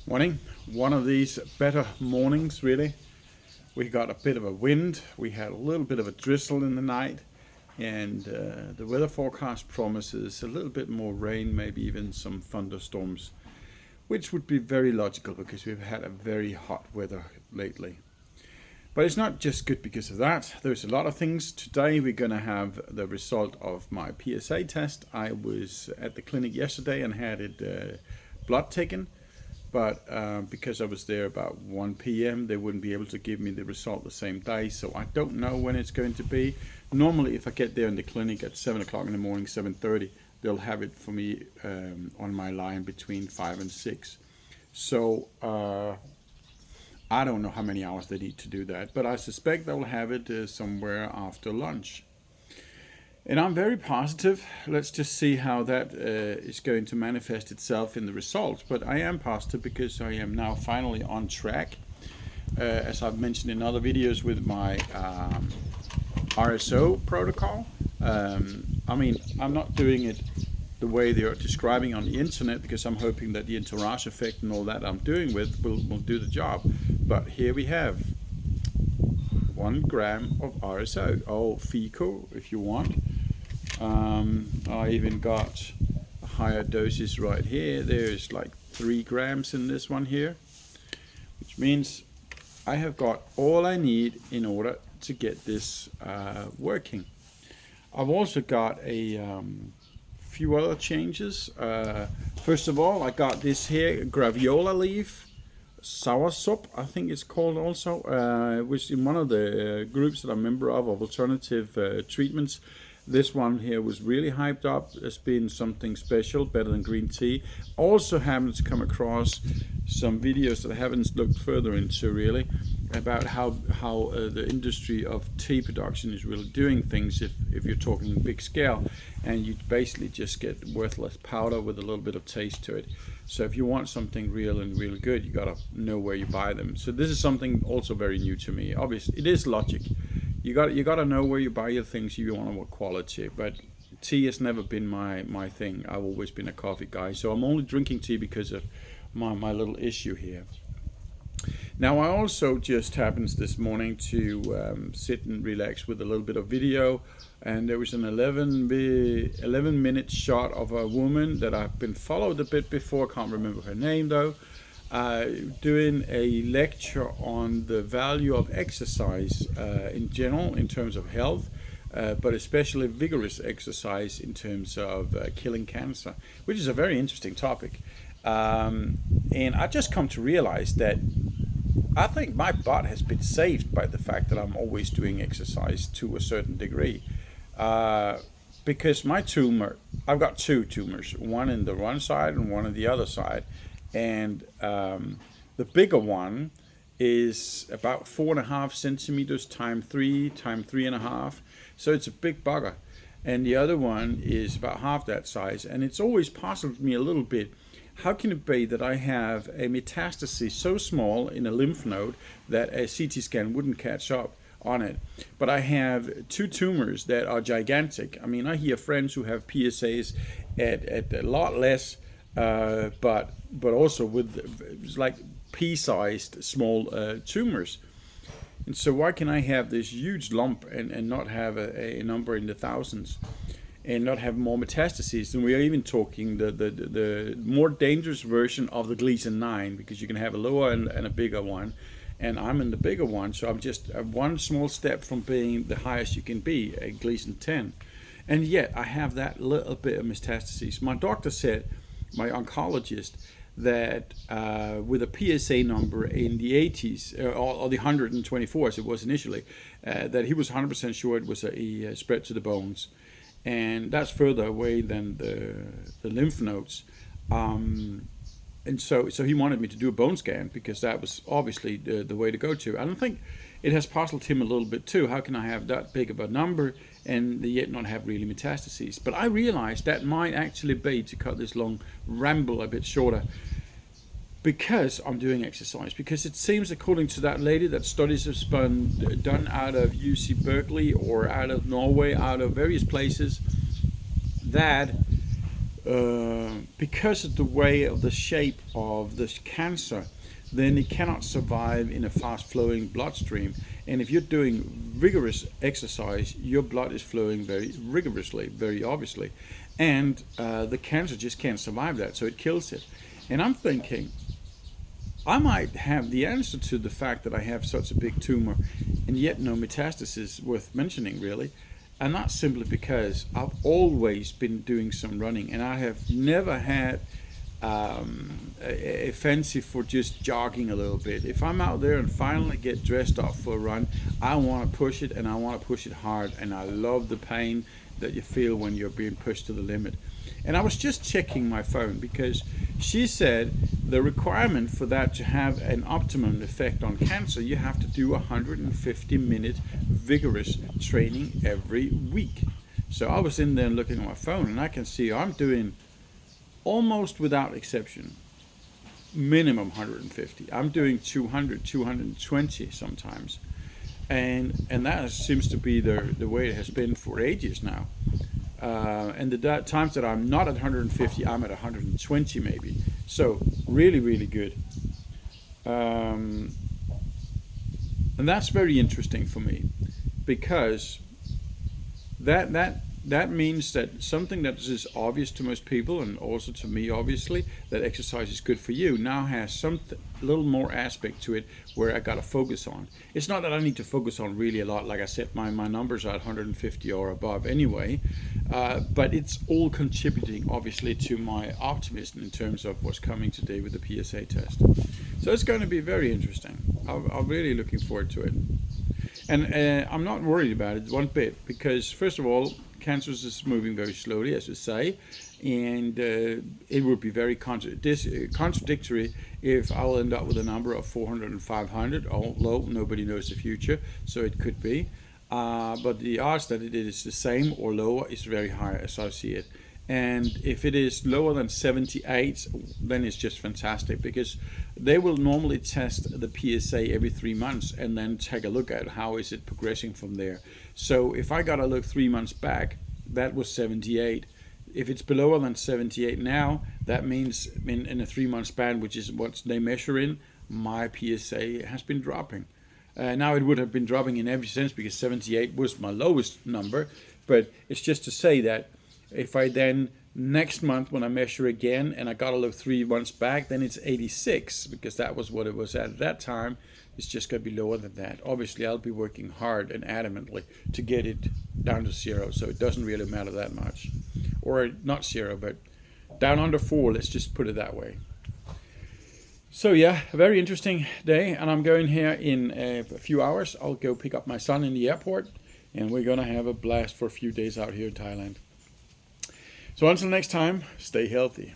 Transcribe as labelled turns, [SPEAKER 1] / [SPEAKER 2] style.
[SPEAKER 1] Morning. One of these better mornings, really. We got a bit of a wind. We had a little bit of a drizzle in the night, and the weather forecast promises a little bit more rain, maybe even some thunderstorms, which would be very logical because we've had a very hot weather lately. But it's not just good because of that. There's a lot of things. Today we're going to have the result of my PSA test. I was at the clinic yesterday and had it blood taken. But because I was there about 1 p.m., they wouldn't be able to give me the result the same day. So I don't know when it's going to be. Normally, if I get there in the clinic at 7 o'clock in the morning, 7:30, they'll have it for me on my line between 5 and 6. So I don't know how many hours they need to do that. But I suspect they'll have it somewhere after lunch. And I'm very positive. Let's just see how that is going to manifest itself in the results. But I am positive because I am now finally on track. As I've mentioned in other videos with my RSO protocol. I mean, I'm not doing it the way they are describing on the internet because I'm hoping that the entourage effect and all that I'm doing with will do the job. But here we have 1 gram of RSO, or FICO if you want. I even got higher doses right here. There's like 3 grams in this one here, which means I have got all I need in order to get this working. I've also got a few other changes. First of all, I got this here graviola leaf soursop, I think it's called also, which in one of the groups that I'm a member of alternative treatments. This one here was really hyped up as being something special, better than green tea. Also happened to come across some videos that I haven't looked further into really, about how the industry of tea production is really doing things if you're talking big scale, and you basically just get worthless powder with a little bit of taste to it. So if you want something real and really good, you gotta know where you buy them. So this is something also very new to me. Obviously, it is logic. You gotta know where you buy your things if you want what quality. But tea has never been my thing. I've always been a coffee guy. So I'm only drinking tea because of my little issue here. Now I also just happens this morning to sit and relax with a little bit of video, and there was an 11-minute shot of a woman that I've been followed a bit before, can't remember her name though, doing a lecture on the value of exercise in general in terms of health, but especially vigorous exercise in terms of killing cancer, which is a very interesting topic. And I just come to realize that I think my butt has been saved by the fact that I'm always doing exercise to a certain degree. Because my tumor, I've got 2 tumors, one in the one side and one on the other side. And the bigger one is about 4.5 centimeters times 3.5. So it's a big bugger. And the other one is about half that size. And it's always puzzled me a little bit. How can it be that I have a metastasis so small in a lymph node that a CT scan wouldn't catch up on it? But I have 2 tumors that are gigantic. I mean, I hear friends who have PSAs at a lot less, but also with like pea-sized small tumors. And so why can I have this huge lump and not have a number in the thousands? And not have more metastases? And we are even talking the more dangerous version of the Gleason 9, because you can have a lower and a bigger one, and I'm in the bigger one, so I'm just one small step from being the highest you can be, a Gleason 10. And yet I have that little bit of metastases. My doctor said, my oncologist, that with a PSA number in the 80s, or the 124 as it was initially, that he was 100% sure it was a spread to the bones. And that's further away than the lymph nodes. And so he wanted me to do a bone scan because that was obviously the way to go to. I don't think it has puzzled him a little bit too. How can I have that big of a number and yet not have really metastases? But I realized that might actually be, to cut this long ramble a bit shorter, because I'm doing exercise. Because it seems, according to that lady, that studies have been done out of UC Berkeley or out of Norway, out of various places, that because of the way of the shape of this cancer, then it cannot survive in a fast-flowing bloodstream. And if you're doing vigorous exercise, your blood is flowing very rigorously, very obviously, and the cancer just can't survive that, so it kills it. And I'm thinking, I might have the answer to the fact that I have such a big tumor and yet no metastasis worth mentioning, really. And that's simply because I've always been doing some running, and I have never had a fancy for just jogging a little bit. If I'm out there and finally get dressed up for a run, I want to push it, and I want to push it hard, and I love the pain that you feel when you're being pushed to the limit. And I was just checking my phone because she said the requirement for that to have an optimum effect on cancer, you have to do 150-minute vigorous training every week. So I was in there looking at my phone, and I can see I'm doing, almost without exception, minimum 150. I'm doing 200, 220 sometimes. And that seems to be the way it has been for ages now. And the times that I'm not at 150, I'm at 120 maybe. So really, really good. And that's very interesting for me, because that means that something that is obvious to most people, and also to me obviously, that exercise is good for you, now has some little more aspect to it where I got to focus on. It's not that I need to focus on really a lot. Like I said, my numbers are at 150 or above anyway, but it's all contributing obviously to my optimism in terms of what's coming today with the PSA test. So it's going to be very interesting. I'm really looking forward to it. And I'm not worried about it one bit, because first of all, cancer is moving very slowly, as we say, and it would be very contradictory if I'll end up with a number of 400 and 500, although nobody knows the future, so it could be. But the odds that it is the same or lower is very high, as I see it. And if it is lower than 78, then it's just fantastic, because they will normally test the PSA every 3 months and then take a look at how is it progressing from there. So if I got to look 3 months back, that was 78. If it's below than 78 now, that means in a 3 month span, which is what they measure in, my PSA has been dropping. Now it would have been dropping in every sense, because 78 was my lowest number, but it's just to say that if I then next month when I measure again and I gotta look 3 months back, then it's 86, because that was what it was at that time. It's just gonna be lower than that. Obviously I'll be working hard and adamantly to get it down to 0, so it doesn't really matter that much. Or not 0, but down under 4, let's just put it that way. So yeah, a very interesting day, and I'm going here in a few hours. I'll go pick up my son in the airport, and we're gonna have a blast for a few days out here in Thailand. So until next time, stay healthy.